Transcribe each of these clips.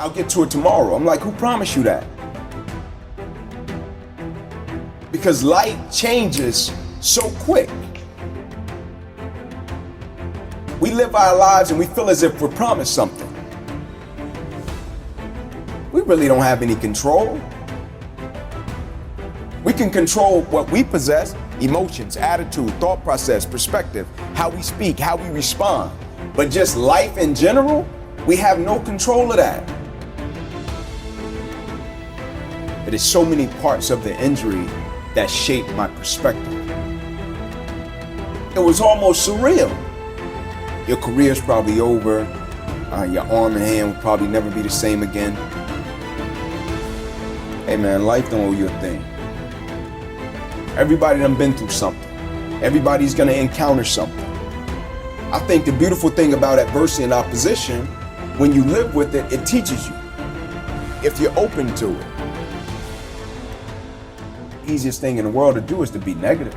I'll get to it tomorrow. I'm like, who promised you that? Because life changes so quick. We live our lives and we feel as if we're promised something. We really don't have any control. We can control what we possess: emotions, attitude, thought process, perspective, how we speak, how we respond. But just life in general, we have no control of that. It is so many parts of the injury that shaped my perspective. It was almost surreal. Your career's probably over. Your arm and hand will probably never be the same again. Hey man, life don't owe you a thing. Everybody done been through something. Everybody's gonna encounter something. I think the beautiful thing about adversity and opposition, when you live with it, it teaches you. If you're open to it. Easiest thing in the world to do is to be negative.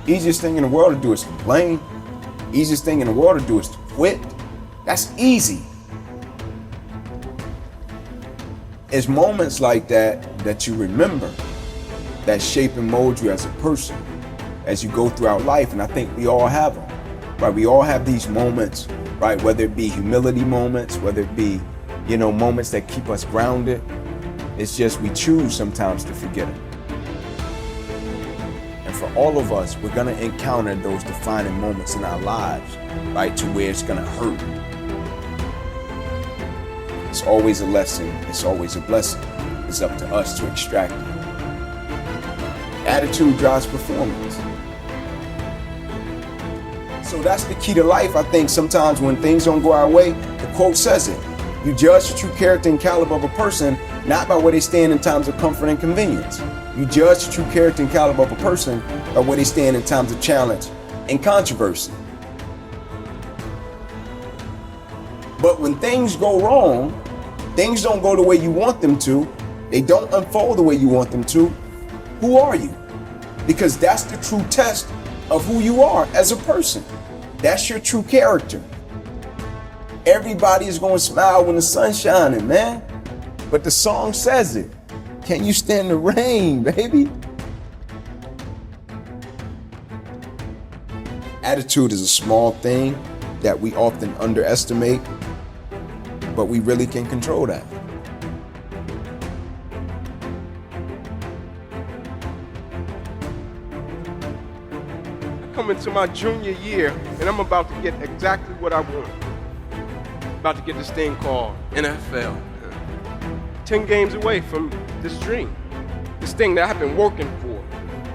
Easiest thing in the world to do is complain. Easiest thing in the world to do is to quit. That's easy. It's moments like that that you remember, that shape and mold you as a person as you go throughout life. And I think we all have them, right? We all have these moments, right? Whether it be humility moments, whether it be, moments that keep us grounded. It's just we choose sometimes to forget it. And for all of us, we're gonna encounter those defining moments in our lives, right? To where it's gonna hurt. It's always a lesson. It's always a blessing. It's up to us to extract it. Attitude drives performance. So that's the key to life. I think sometimes when things don't go our way, the quote says it. You judge the true character and caliber of a person not by where they stand in times of comfort and convenience. You judge the true character and caliber of a person by where they stand in times of challenge and controversy. But when things go wrong, things don't go the way you want them to, they don't unfold the way you want them to, who are you? Because that's the true test of who you are as a person. That's your true character. Everybody is going to smile when the sun's shining, man. But the song says it. Can you stand the rain, baby? Attitude is a small thing that we often underestimate, but we really can control that. Into my junior year, and I'm about to get exactly what I want. About to get this thing called NFL. 10 games away from this dream. This thing that I've been working for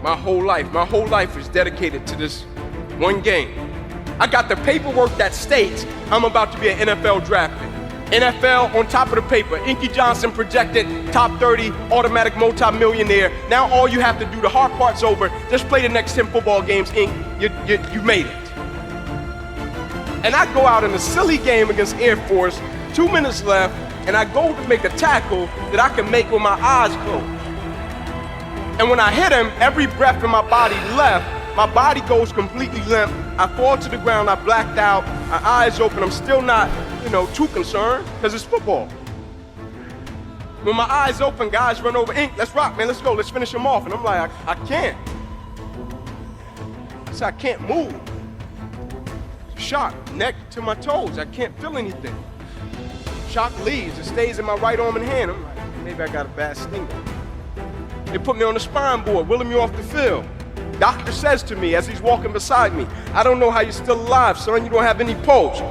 my whole life. My whole life is dedicated to this one game. I got the paperwork that states I'm about to be an NFL draft pick. NFL on top of the paper. Inky Johnson projected top 30 automatic multi-millionaire. Now all you have to do, the hard part's over. Just play the next 10 football games, Ink. You made it. And I go out in a silly game against Air Force, 2 minutes left, and I go to make a tackle that I can make with my eyes closed. And when I hit him, every breath in my body left. My body goes completely limp. I fall to the ground, I blacked out, my eyes open. I'm still not, too concerned, because it's football. When my eyes open, guys run over, Ink, let's rock, man, let's go, let's finish him off. And I'm like, I can't. I said, I can't move. Shock, neck to my toes, I can't feel anything. Shock leaves, it stays in my right arm and hand. I'm like, maybe I got a bad stinger. They put me on the spine board, wheeling me off the field. Doctor says to me as he's walking beside me, I don't know how you're still alive, son, you don't have any pulse.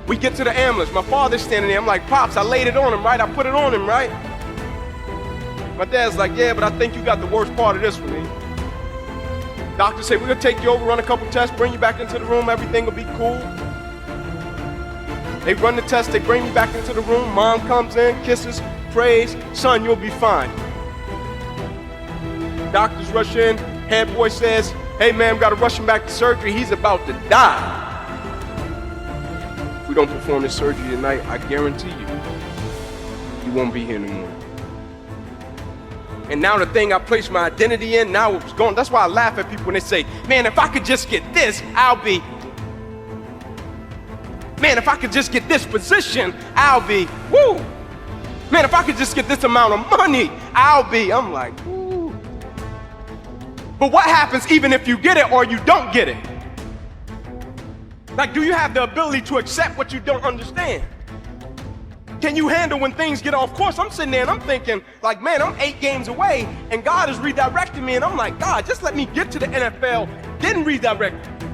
We get to the ambulance, my father's standing there, I'm like, Pops, I laid it on him, right? I put it on him, right? My dad's like, yeah, but I think you got the worst part of this for me. Doctor said, we're gonna take you over, run a couple tests, bring you back into the room, everything will be cool. They run the test, they bring me back into the room, mom comes in, kisses, prays, son, you'll be fine. Doctors rush in, head boy says, hey man, we gotta rush him back to surgery, he's about to die. If we don't perform this surgery tonight, I guarantee you won't be here no more. And now the thing I placed my identity in, now it's gone. That's why I laugh at people when they say, man, if I could just get this, I'll be. Man, if I could just get this position, I'll be, woo. Man, if I could just get this amount of money, I'm like, woo. But what happens even if you get it or you don't get it? Like, do you have the ability to accept what you don't understand? Can you handle when things get off course? I'm sitting there and I'm thinking, like, man, I'm 8 games away and God is redirecting me. And I'm like, God, just let me get to the NFL, then redirect me.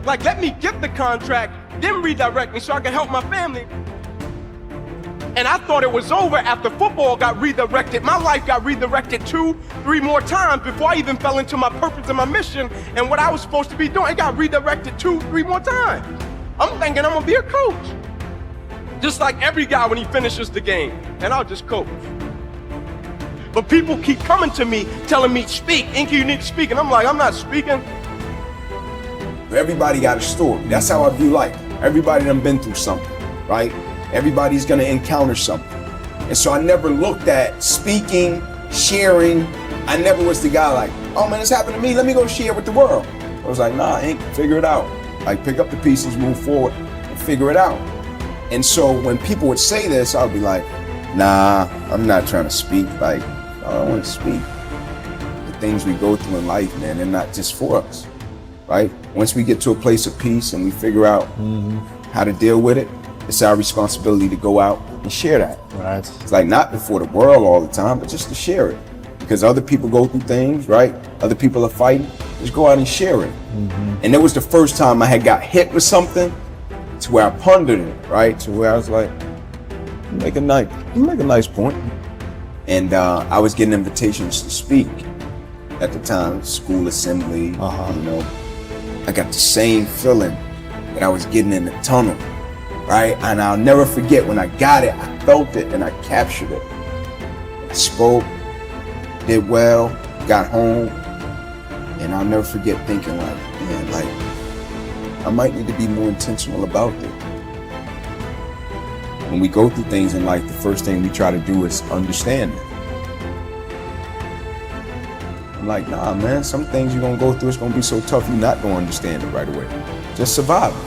Like, let me get the contract, then redirect me so I can help my family. And I thought it was over after football got redirected. My life got redirected 2-3 more times before I even fell into my purpose and my mission and what I was supposed to be doing. It got redirected 2-3 more times. I'm thinking I'm gonna be a coach. Just like every guy when he finishes the game, and I'll just coach. But people keep coming to me, telling me, speak, Inky, you need to speak. And I'm like, I'm not speaking. Everybody got a story. That's how I view life. Everybody done been through something, right? Everybody's gonna encounter something. And so I never looked at speaking, sharing. I never was the guy like, oh man, this happened to me, let me go share with the world. I was like, nah, Ink, figure it out. Like, pick up the pieces, move forward, and figure it out. And so when people would say this, I would be like, nah, I'm not trying to speak. Like, I don't want to speak. The things we go through in life, man, they're not just for us, right? Once we get to a place of peace and we figure out how to deal with it, it's our responsibility to go out and share that. Right. It's like not before the world all the time, but just to share it. Because other people go through things, right? Other people are fighting. Just go out and share it. And it was the first time I had got hit with something to where I pondered it, right? To where I was like, you make a nice point. And I was getting invitations to speak at the time, school assembly, you know. I got the same feeling that I was getting in the tunnel, right? And I'll never forget when I got it, I felt it and I captured it. I spoke, did well, got home, and I'll never forget thinking like, man, like, I might need to be more intentional about this. When we go through things in life, the first thing we try to do is understand it. I'm like, nah, man, some things you're gonna go through, it's gonna be so tough, you're not gonna understand it right away. Just survive it.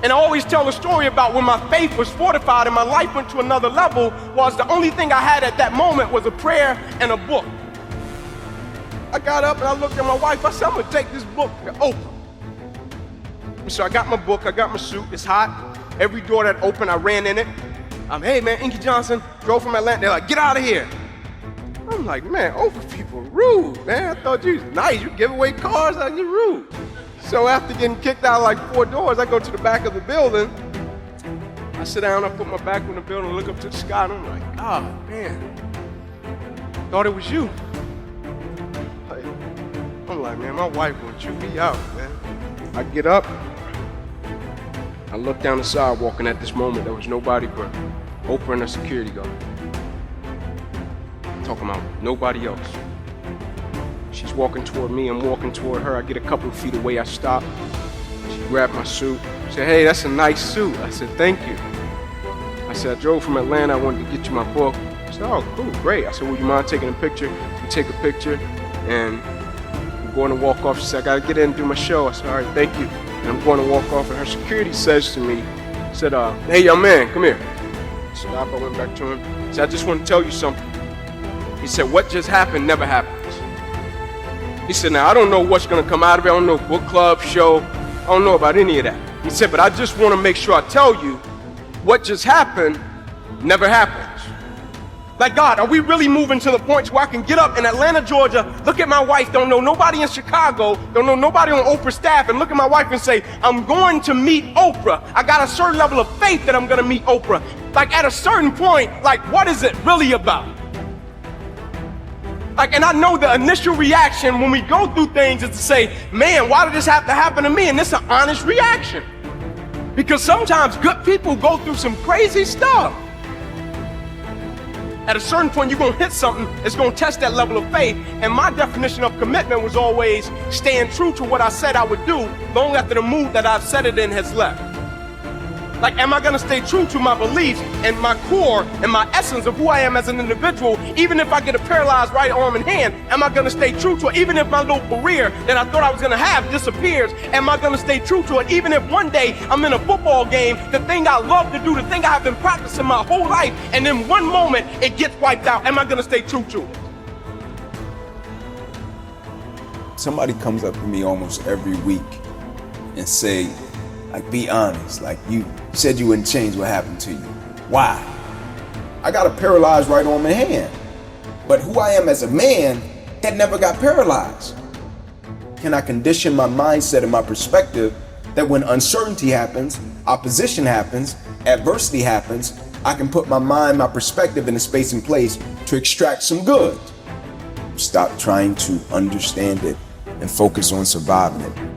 And I always tell a story about when my faith was fortified and my life went to another level was the only thing I had at that moment was a prayer and a book. I got up and I looked at my wife, I said, I'm gonna take this book to Oprah. And so I got my book, I got my suit, it's hot. Every door that opened, I ran in it. Hey man, Inky Johnson, drove from Atlanta. They're like, get out of here. I'm like, man, Oprah people rude, man. I thought you was nice, you give away cars, you're rude. So after getting kicked out like 4 doors, I go to the back of the building. I sit down, I put my back on the building, look up to the sky, and I'm like, God, man, thought it was you. I'm like, man, my wife gonna chew me out, man. I get up, I look down the sidewalk, and at this moment, there was nobody but Oprah and a security guard. I'm talking about nobody else. She's walking toward me, I'm walking toward her. I get a couple of feet away, I stop. She grabbed my suit, said, hey, that's a nice suit. I said, thank you. I said, I drove from Atlanta, I wanted to get you my book. She said, oh, cool, great. I said, would you mind taking a picture? We take a picture, and I'm going to walk off. She said, I gotta get in and do my show. I said, all right, thank you. And I'm going to walk off, and her security says to me, said, hey, young man, come here. I stopped, I went back to him. He said, I just want to tell you something. He said, what just happened never happens. He said, now, I don't know what's going to come out of it. I don't know, book club, show. I don't know about any of that. He said, but I just want to make sure I tell you what just happened never happens. Like, God, are we really moving to the point where I can get up in Atlanta, Georgia, look at my wife, don't know nobody in Chicago, don't know nobody on Oprah staff, and look at my wife and say, I'm going to meet Oprah. I got a certain level of faith that I'm going to meet Oprah. Like, at a certain point, like, what is it really about? Like, and I know the initial reaction when we go through things is to say, man, why did this have to happen to me? And it's an honest reaction. Because sometimes good people go through some crazy stuff. At a certain point, you're going to hit something that's going to test that level of faith. And my definition of commitment was always staying true to what I said I would do long after the mood that I've set it in has left. Like, am I gonna stay true to my beliefs and my core and my essence of who I am as an individual, even if I get a paralyzed right arm and hand? Am I gonna stay true to it? Even if my little career that I thought I was gonna have disappears, am I gonna stay true to it? Even if one day I'm in a football game, the thing I love to do, the thing I have been practicing my whole life, and in one moment it gets wiped out, am I gonna stay true to it? Somebody comes up to me almost every week and say, like, be honest, like, you said you wouldn't change, what happened to you? Why? I got a paralyzed right arm and hand, but who I am as a man, that never got paralyzed. Can I condition my mindset and my perspective that when uncertainty happens, opposition happens, adversity happens, I can put my mind, my perspective in a space and place to extract some good? Stop trying to understand it and focus on surviving it.